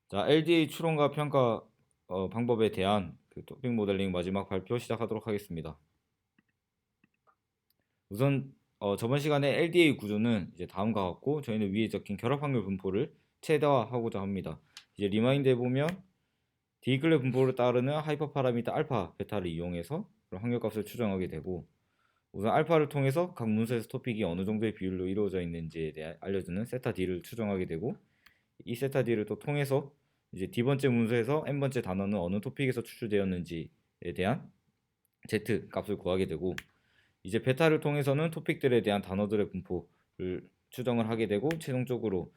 자, LDA 추론과 평가 방법에 대한 그 토픽 모델링 마지막 발표 시작하도록 하겠습니다. 우선 저번 시간에 LDA 구조는 이제 다음과 같고 저희는 위에 적힌 결합 확률 분포를 최대화하고자 합니다. 이제 리마인드에 보면 디글레 분포를 따르는 하이퍼 파라미터 알파, 베타를 이용해서 그런 확률값을 추정하게 되고 우선 알파를 통해서 각 문서에서 토픽이 어느 정도의 비율로 이루어져 있는지에 대해 알려주는 세타 D를 추정하게 되고 이 세타 D를 또 통해서 이제 D번째 문서에서 N번째 단어는 어느 토픽에서 추출되었는지에 대한 Z 값을 구하게 되고 이제 베타를 통해서는 토픽들에 대한 단어들의 분포를 추정을 하게 되고 최종적으로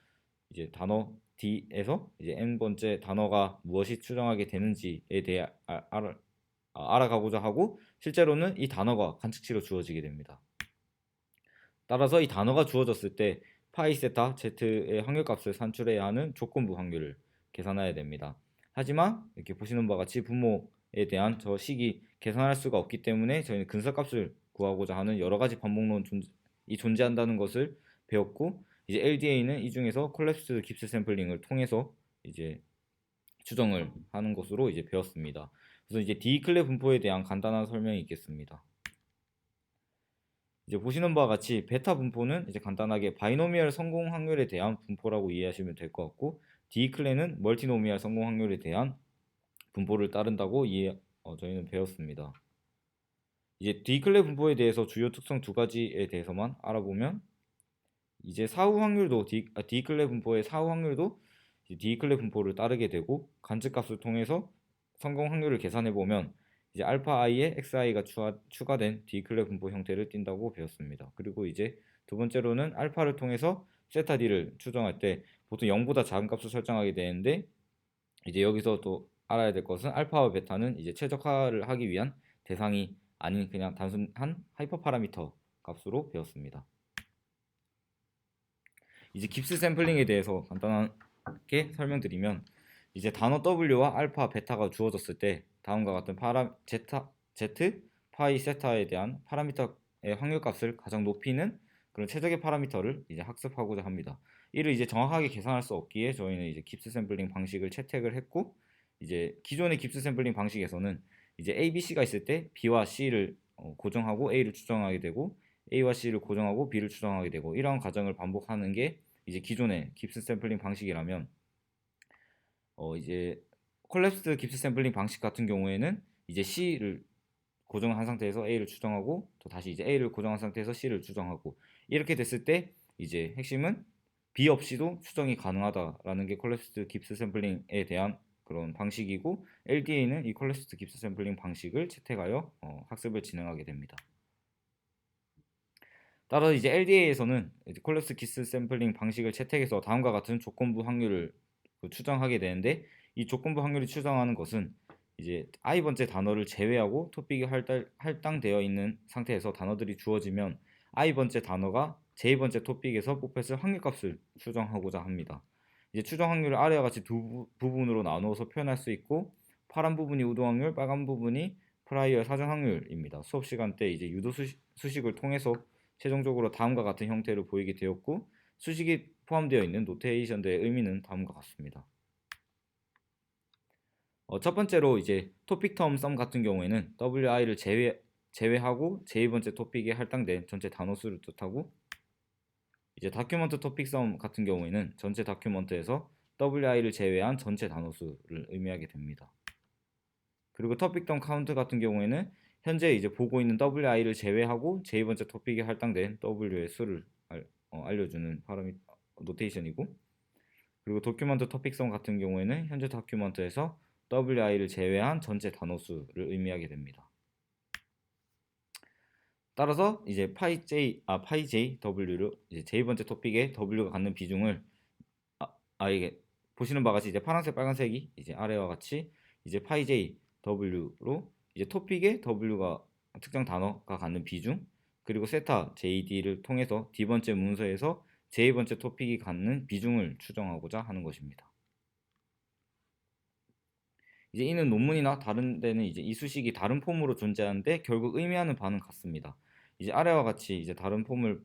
이제 단어 D에서 이제 N번째 단어가 무엇이 추정하게 되는지에 대해 알아가고자 하고 실제로는 이 단어가 관측치로 주어지게 됩니다. 따라서 이 단어가 주어졌을 때 파이 세타 Z의 확률값을 산출해야 하는 조건부 확률을 계산해야 됩니다. 하지만 이렇게 보시는 바와 같이 분모에 대한 저 식이 계산할 수가 없기 때문에 저희는 근사값을 구하고자 하는 여러 가지 반복론이 존재한다는 것을 배웠고 이제 LDA는 이 중에서 콜랩스 깁스 샘플링을 통해서 이제 추정을 하는 것으로 이제 배웠습니다. 그래서 이제 디클레 분포에 대한 간단한 설명이 있겠습니다. 이제 보시는 바와 같이 베타 분포는 이제 간단하게 바이노미얼 성공 확률에 대한 분포라고 이해하시면 될 것 같고 디클레는 멀티노미얼 성공 확률에 대한 분포를 따른다고 저희는 배웠습니다. 이제 디클레 분포에 대해서 주요 특성 두 가지에 대해서만 알아보면 이제 사후 확률도 디클레 분포의 사후 확률도 디클레 분포를 따르게 되고 간접값을 통해서 성공 확률을 계산해 보면 이제 알파 i에 xi가 추가된 디클레 분포 형태를 띈다고 배웠습니다. 그리고 이제 두 번째로는 알파를 통해서 세타 d를 추정할 때 보통 0보다 작은 값을 설정하게 되는데 이제 여기서 또 알아야 될 것은 알파와 베타는 이제 최적화를 하기 위한 대상이 아닌 그냥 단순한 하이퍼 파라미터 값으로 배웠습니다. 이제 깁스 샘플링에 대해서 간단하게 설명드리면 이제 단어 W와 알파, 베타가 주어졌을 때 다음과 같은 Z, 파이, 세타에 대한 파라미터의 확률값을 가장 높이는 그런 최적의 파라미터를 이제 학습하고자 합니다. 이를 이제 정확하게 계산할 수 없기에 저희는 이제 깁스 샘플링 방식을 채택을 했고 이제 기존의 깁스 샘플링 방식에서는 이제 A, B, C가 있을 때 B와 C를 고정하고 A를 추정하게 되고 A와 C를 고정하고 B를 추정하게 되고 이러한 과정을 반복하는 게 이제 기존의 깁스 샘플링 방식이라면 이제 콜랩스 깁스 샘플링 방식 같은 경우에는 이제 C를 고정한 상태에서 A를 추정하고 또 다시 이제 A를 고정한 상태에서 C를 추정하고 이렇게 됐을 때 이제 핵심은 B 없이도 추정이 가능하다라는 게 콜랩스 깁스 샘플링에 대한 그런 방식이고 LDA는 이 콜랩스 깁스 샘플링 방식을 채택하여 학습을 진행하게 됩니다. 따라서 이제 LDA에서는 콜랩스 깁스 샘플링 방식을 채택해서 다음과 같은 조건부 확률을 추정하게 되는데 이 조건부 확률을 추정하는 것은 이제 i번째 단어를 제외하고 토픽이 할당되어 있는 상태에서 단어들이 주어지면 i번째 단어가 j번째 토픽에서 뽑혔을 확률값을 추정하고자 합니다. 이제 추정 확률을 아래와 같이 두 부분으로 나누어서 표현할 수 있고 파란 부분이 우도 확률, 빨간 부분이 프라이어 사전 확률입니다. 수업 시간 때 이제 유도 수식을 통해서 최종적으로 다음과 같은 형태로 보이게 되었고 수식이 포함되어 있는 노테이션들의 의미는 다음과 같습니다. 첫 번째로 이제 토픽 텀 썸 같은 경우에는 wi를 제외하고 제2번째 토픽에 할당된 전체 단어 수를 뜻하고 이제 다큐먼트 토픽 썸 같은 경우에는 전체 다큐먼트에서 wi를 제외한 전체 단어 수를 의미하게 됩니다. 그리고 토픽 텀 카운트 같은 경우에는 현재 이제 보고 있는 wi를 제외하고 제2번째 토픽에 할당된 w의 수를 알려주는 노테이션이고 그리고 도큐먼트 토픽성 같은 경우에는 현재 다큐먼트에서 wi를 제외한 전체 단어 수를 의미하게 됩니다. 따라서 이제 파이 j w를 이제 j 번째 토픽에 w가 갖는 비중을 이게 보시는 바와 같이 이제 파란색 빨간색이 이제 아래와 같이 이제 파이 j w로 이제 토픽에 w가 특정 단어가 갖는 비중 그리고 세타 jd를 통해서 d번째 문서에서 j 번째 토픽이 갖는 비중을 추정하고자 하는 것입니다. 이제 이는 논문이나 다른 데는 이제 이 수식이 다른 폼으로 존재하는데 결국 의미하는 바는 같습니다. 이제 아래와 같이 이제 다른 폼을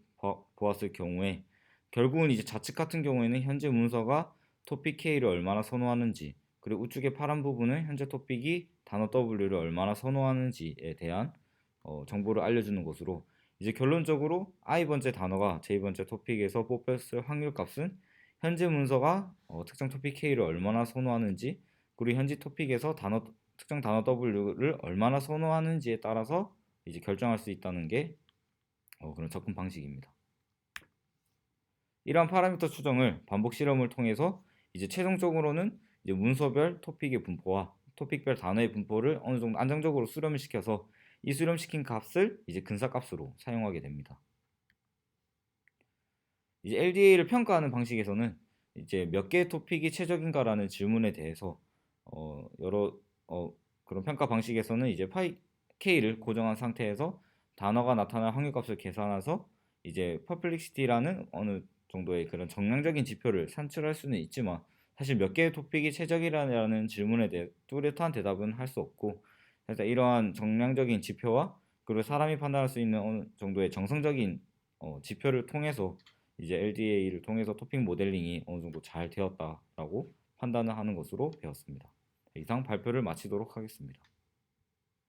보았을 경우에 결국은 이제 좌측 같은 경우에는 현재 문서가 토픽 K를 얼마나 선호하는지, 그리고 우측의 파란 부분은 현재 토픽이 단어 W를 얼마나 선호하는지에 대한 정보를 알려주는 것으로, 이제 결론적으로 i번째 단어가 j번째 토픽에서 뽑혔을 확률 값은 현재 문서가 특정 토픽 K를 얼마나 선호하는지, 그리고 현지 토픽에서 특정 단어 W를 얼마나 선호하는지에 따라서 이제 결정할 수 있다는 게 그런 접근 방식입니다. 이러한 파라미터 추정을 반복 실험을 통해서 이제 최종적으로는 이제 문서별 토픽의 분포와 토픽별 단어의 분포를 어느 정도 안정적으로 수렴을 시켜서 이 수렴시킨 값을 이제 근사값으로 사용하게 됩니다. 이제 LDA를 평가하는 방식에서는 이제 몇 개의 토픽이 최적인가라는 질문에 대해서 여러 그런 평가 방식에서는 이제 파이 K를 고정한 상태에서 단어가 나타날 확률값을 계산해서 이제 퍼플렉시티라는 어느 정도의 그런 정량적인 지표를 산출할 수는 있지만, 사실 몇 개의 토픽이 최적이라는 질문에 대해 뚜렷한 대답은 할 수 없고, 일단 이러한 정량적인 지표와 그리고 사람이 판단할 수 있는 어느 정도의 정성적인 지표를 통해서 이제 LDA를 통해서 토픽 모델링이 어느 정도 잘 되었다라고 판단을 하는 것으로 배웠습니다. 이상 발표를 마치도록 하겠습니다.